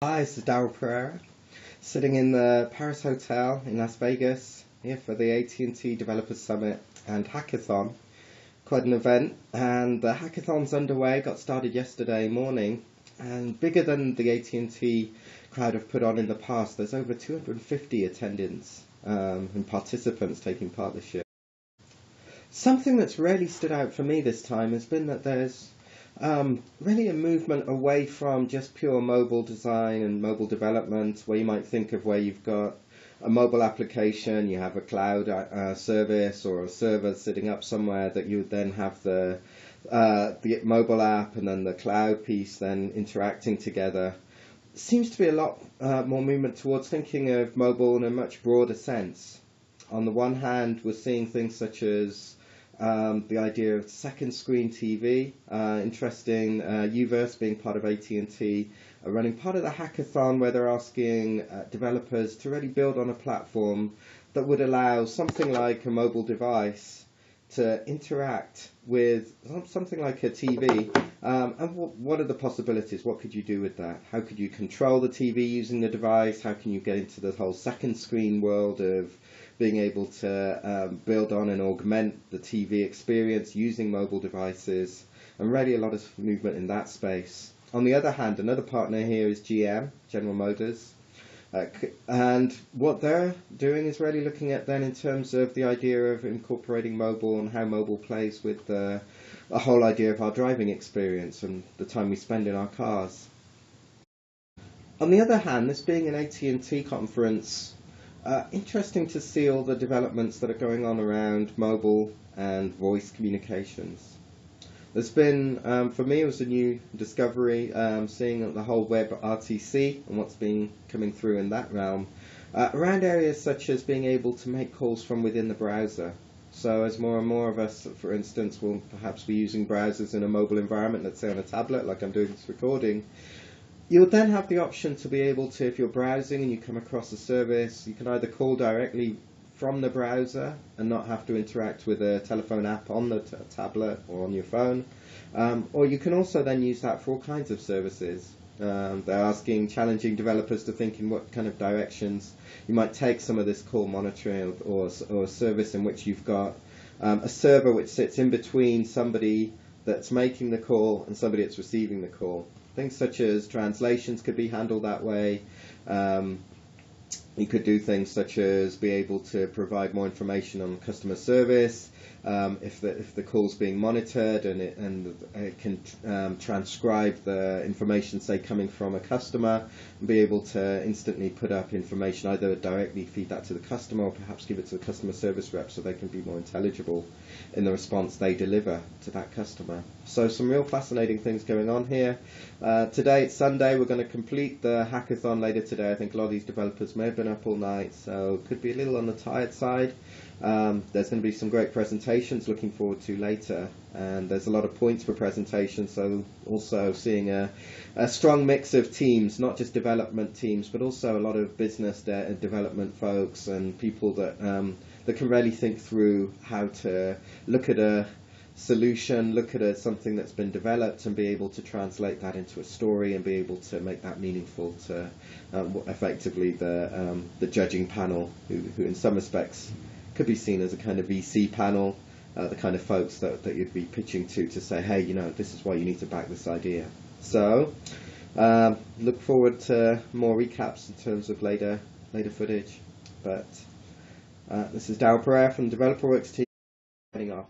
Hi, this is Daryl Pereira, sitting in the Paris Hotel in Las Vegas here for the AT&T Developers Summit and Hackathon. Quite an event, and the hackathon's underway, got started yesterday morning, and bigger than the AT&T crowd have put on in the past. There's over 250 attendants and participants taking part this year. Something that's really stood out for me this time has been that there's really a movement away from just pure mobile design and mobile development, where you might think of where you've got a mobile application, you have a cloud service or a server sitting up somewhere that you would then have the mobile app and then the cloud piece then interacting together. Seems to be a lot more movement towards thinking of mobile in a much broader sense. On the one hand, we're seeing things such as the idea of second screen TV, interesting, Uverse being part of AT&T, running part of the hackathon where they're asking developers to really build on a platform that would allow something like a mobile device to interact with something like a TV. And what are the possibilities? What could you do with that? How could you control the TV using the device? How can you get into the whole second screen world of being able to build on and augment the TV experience using mobile devices, and really a lot of movement in that space. On the other hand, another partner here is GM, General Motors, and what they're doing is really looking at then in terms of the idea of incorporating mobile and how mobile plays with the whole idea of our driving experience and the time we spend in our cars. On the other hand, this being an AT&T conference, interesting to see all the developments that are going on around mobile and voice communications. There's been, for me, it was a new discovery, seeing the whole web RTC and what's been coming through in that realm, around areas such as being able to make calls from within the browser. So as more and more of us, for instance, will perhaps be using browsers in a mobile environment, let's say on a tablet, like I'm doing this recording, you'll then have the option to be able to, if you're browsing and you come across a service, you can either call directly from the browser and not have to interact with a telephone app on the tablet or on your phone, or you can also then use that for all kinds of services. They're challenging developers to think in what kind of directions you might take some of this call monitoring or a service in which you've got a server which sits in between somebody that's making the call and somebody that's receiving the call. Things such as translations could be handled that way. You could do things such as be able to provide more information on customer service, if the call's being monitored, and it can transcribe the information, say, coming from a customer, and be able to instantly put up information, either directly feed that to the customer or perhaps give it to the customer service rep so they can be more intelligible in the response they deliver to that customer. So some real fascinating things going on here. Today it's Sunday. We're going to complete the hackathon later today. I think a lot of these developers may have been up all night, so could be a little on the tired side. There's going to be some great presentations looking forward to later, and there's a lot of points for presentations, so also seeing a strong mix of teams, not just development teams, but also a lot of business development folks and people that can really think through how to look at a solution, look at something that's been developed and be able to translate that into a story and be able to make that meaningful to effectively the judging panel, who in some respects could be seen as a kind of VC panel, the kind of folks that you'd be pitching to say, hey, this is why you need to back this idea. So look forward to more recaps in terms of later footage. But this is Daryl Pereira from DeveloperWorks team signing off.